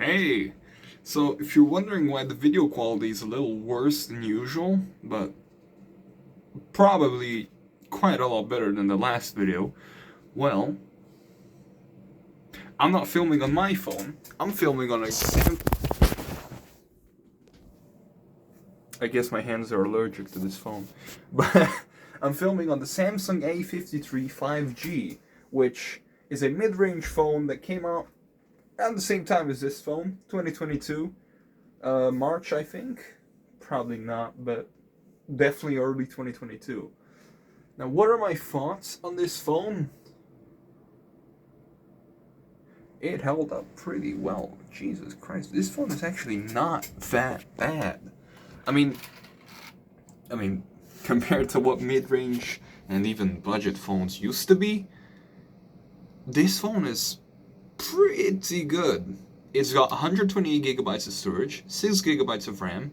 Hey! So, if you're wondering why the video quality is a little worse than usual, but probably quite a lot better than the last video, well, I'm not filming on my phone. I'm filming on a I guess my hands are allergic to this phone. But I'm filming on the Samsung A53 5G, which is a mid-range phone that came out at the same time as this phone, 2022, March, I think. Probably not, but definitely early 2022. Now, what are my thoughts on this phone? It held up pretty well. Jesus Christ, this phone is actually not that bad. I mean, compared to what mid-range and even budget phones used to be, this phone is pretty good. It's got 128 gigabytes of storage, 6 gigabytes of RAM,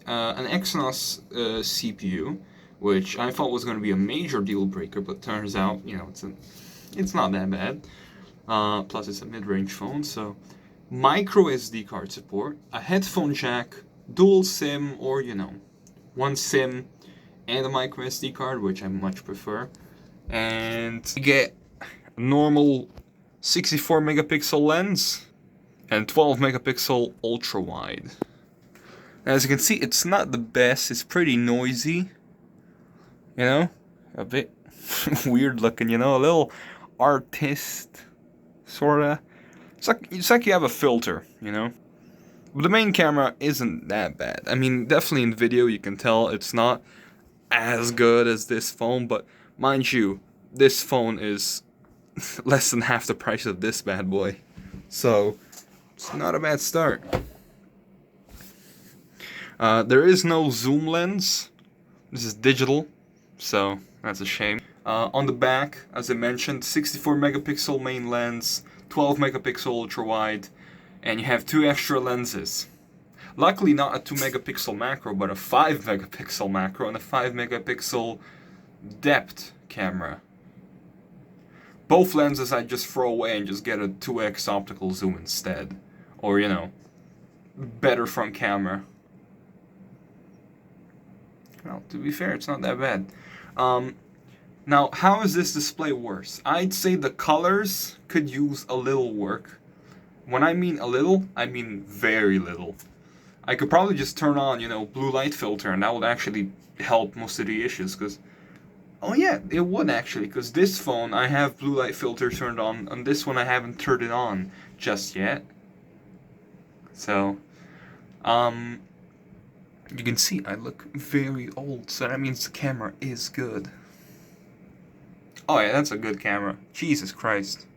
an Exynos CPU, which I thought was going to be a major deal breaker, but turns out, it's not that bad. Plus, it's a mid-range phone, so micro SD card support, a headphone jack, dual SIM, or one SIM and a micro SD card, which I much prefer, and you get a normal 64 megapixel lens and 12 megapixel ultra wide. As you can see, it's not the best. It's pretty noisy, a bit weird looking, a little artist sorta. It's like you have a filter, But the main camera isn't that bad. I mean, definitely in video you can tell it's not as good as this phone, but mind you, this phone is less than half the price of this bad boy. So, it's not a bad start. There is no zoom lens. This is digital, so that's a shame. On the back, as I mentioned, 64 megapixel main lens, 12 megapixel ultra wide, and you have 2 extra lenses. Luckily not a 2 megapixel macro, but a 5 megapixel macro and a 5 megapixel depth camera. Both lenses I just throw away and just get a 2x optical zoom instead. Or, better front camera. Well, to be fair, it's not that bad. Now, how is this display worse? I'd say the colors could use a little work. When I mean a little, I mean very little. I could probably just turn on, blue light filter, and that would actually help most of the issues, because... Oh yeah, it would actually, because this phone, I have blue light filter turned on this one I haven't turned it on just yet. So, you can see I look very old, so that means the camera is good. Oh yeah, that's a good camera. Jesus Christ.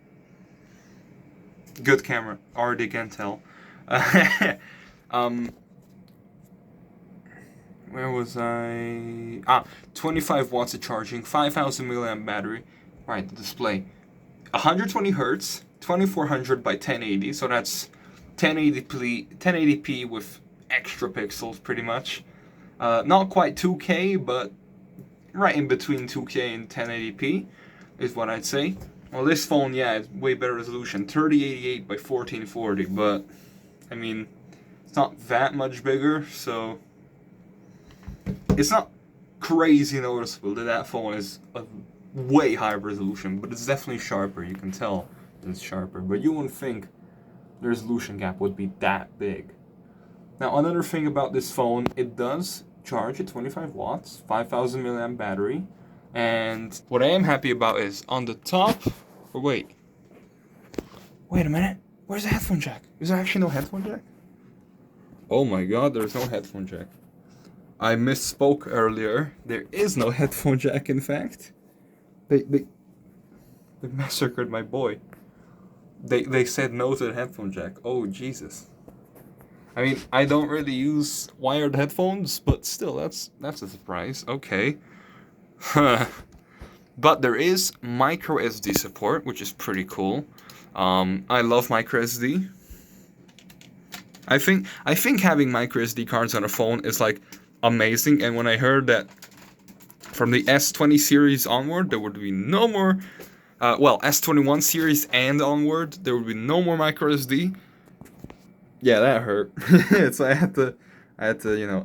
Good camera, already can tell. Where was I? 25 watts of charging, 5,000 milliamp battery. Right, the display. 120 hertz, 2400 by 1080, so that's 1080p with extra pixels, pretty much. Not quite 2K, but right in between 2K and 1080p is what I'd say. Well, this phone, yeah, it's way better resolution, 3088 by 1440, but I mean, it's not that much bigger, so it's not crazy noticeable that phone is a way higher resolution, but it's definitely sharper. You can tell it's sharper, but you wouldn't think the resolution gap would be that big. Now, another thing about this phone, it does charge at 25 watts, 5,000 milliamp battery, and what I am happy about is on the top. Or wait a minute. Where's the headphone jack? Is there actually no headphone jack? Oh my god, there's no headphone jack. I misspoke earlier. There is no headphone jack, in fact. They massacred my boy. They said no to the headphone jack. Oh, Jesus. I mean, I don't really use wired headphones, but still, that's a surprise. Okay. But there is micro SD support, which is pretty cool. I love micro SD. I think having micro SD cards on a phone is like amazing, and when I heard that from the S20 series onward there would be no more S21 series and onward there would be no more micro SD, Yeah, that hurt. So I had to,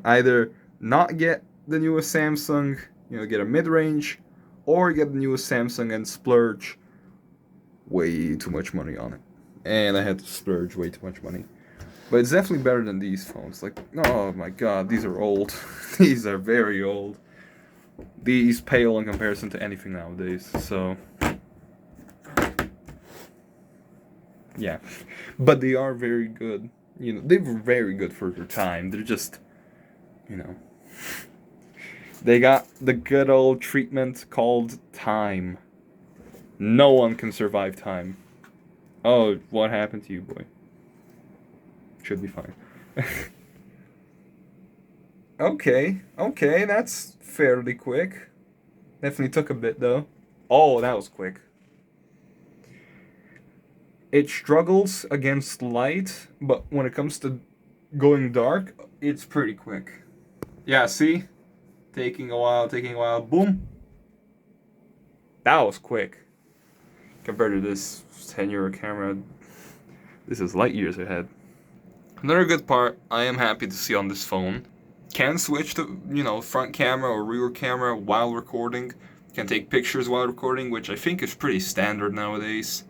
either not get the newest Samsung, get a mid-range, or get the newest Samsung and splurge way too much money on it. And I had to splurge way too much money. But it's definitely better than these phones. Like, oh my god, these are old. These are very old. These pale in comparison to anything nowadays. So, yeah. But they are very good. They were very good for their time. They're just, you know, they got the good old treatment called time. No one can survive time. Oh, what happened to you, boy? Should be fine. Okay, that's fairly quick. Definitely took a bit though. Oh, that was quick. It struggles against light, but when it comes to going dark, it's pretty quick. Yeah, see? Taking a while, boom. That was quick. Compared to this 10-euro camera, this is light years ahead. Another good part I am happy to see on this phone, can switch to, front camera or rear camera while recording, can take pictures while recording, which I think is pretty standard nowadays.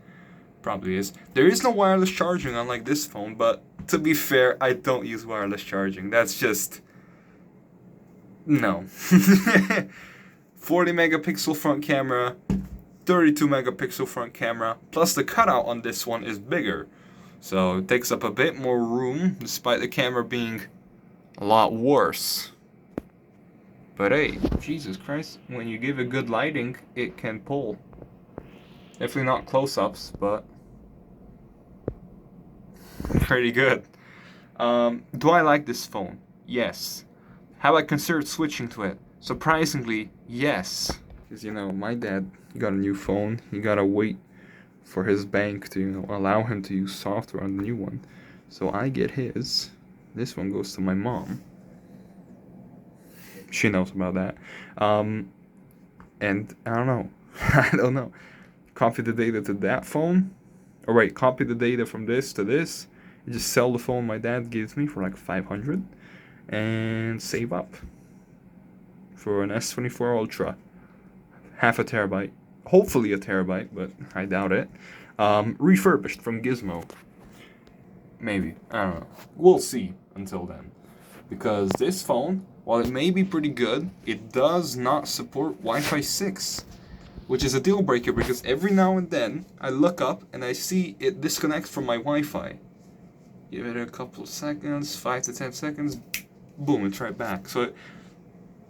Probably is. There is no wireless charging unlike this phone, but to be fair, I don't use wireless charging. That's just... no. 40 megapixel front camera, 32 megapixel front camera, plus the cutout on this one is bigger. So it takes up a bit more room, despite the camera being a lot worse. But hey, Jesus Christ, when you give it good lighting, it can pull. Definitely not close-ups, but pretty good. Do I like this phone? Yes. Have I considered switching to it? Surprisingly, yes. Because, my dad got a new phone. He gotta wait for his bank to, allow him to use software on the new one. So I get his. This one goes to my mom. She knows about that. And I don't know. I don't know. Copy the data to that phone. Or wait, copy the data from this to this. You just sell the phone my dad gives me for like 500 and save up for an S24 Ultra. Half a terabyte. Hopefully a terabyte, but I doubt it. Refurbished from Gizmo. Maybe. I don't know. We'll see until then. Because this phone, while it may be pretty good, it does not support Wi-Fi 6. Which is a deal breaker because every now and then I look up and I see it disconnects from my Wi-Fi. Give it a couple of seconds, 5 to 10 seconds, boom, it's right back. So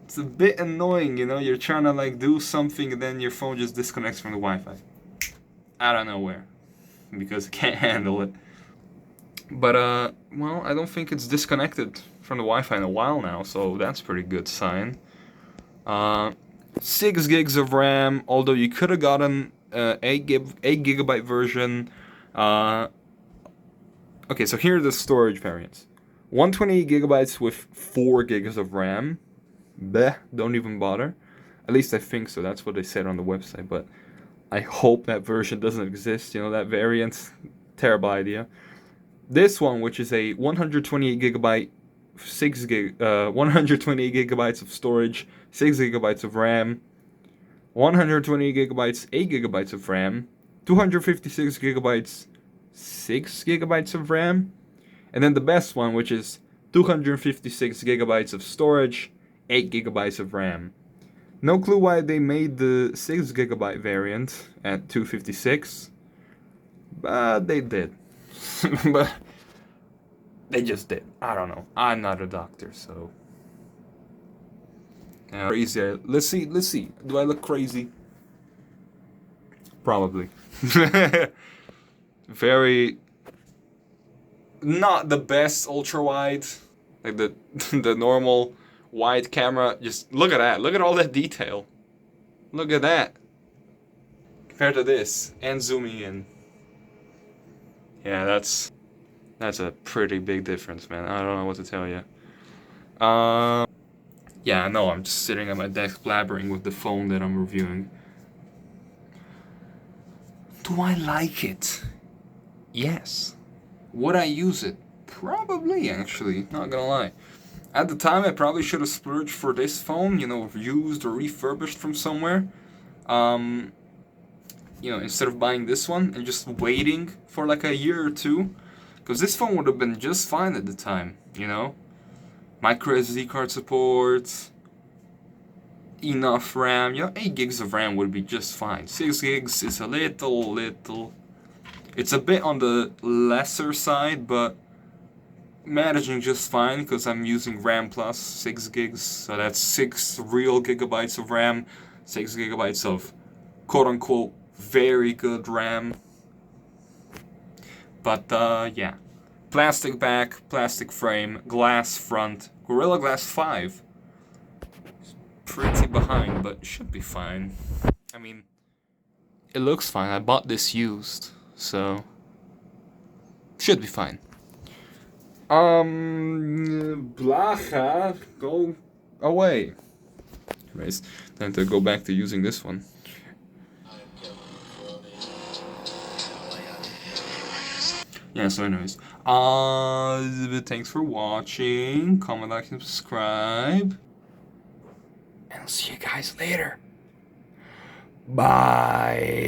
it's a bit annoying, you're trying to do something and then your phone just disconnects from the Wi-Fi. Out of nowhere. Because it can't handle it. But, well, I don't think it's disconnected from the Wi-Fi in a while now, so that's a pretty good sign. 6 gigs of RAM, although you could have gotten 8 gigabyte version. Okay, so here are the storage variants. 128 gigabytes with 4 gigs of RAM. Bleh, don't even bother. At least I think so, that's what they said on the website, but I hope that version doesn't exist, that variant. Terrible idea. This one, which is a 128 gigabyte 128 gigabytes of storage, 6 gigabytes of RAM, 128 gigabytes, 8 gigabytes of RAM, 256 gigabytes, 6 gigabytes of RAM, and then the best one, which is 256 gigabytes of storage, 8 gigabytes of RAM. No clue why they made the 6 gigabyte variant at 256, but they did. But they just did. I don't know. I'm not a doctor, so. Crazy. Let's see. Do I look crazy? Probably. Very. Not the best ultra wide. Like the normal wide camera. Just look at that. Look at all that detail. Look at that. Compared to this. And zooming in. Yeah, that's a pretty big difference, man. I don't know what to tell you. Yeah, no, I'm just sitting at my desk blabbering with the phone that I'm reviewing. Do I like it? Yes. Would I use it? Probably, actually, not gonna lie. At the time, I probably should have splurged for this phone, you know, used or refurbished from somewhere. Um, you know, instead of buying this one and just waiting for like a year or two. Because this phone would have been just fine at the time, you know? Micro SD card support, enough RAM, you know, 8 gigs of RAM would be just fine. 6 gigs is a little. It's a bit on the lesser side, but managing just fine because I'm using RAM plus 6 gigs, so that's 6 real gigabytes of RAM, 6 gigabytes of quote unquote very good RAM. But yeah, plastic back, plastic frame, glass front, Gorilla Glass 5. Pretty behind, but should be fine. I mean, it looks fine. I bought this used, so should be fine. Blacha, go away. Anyways, time to go back to using this one. Yeah, so anyways, thanks for watching. Comment, like, and subscribe. And I'll see you guys later. Bye.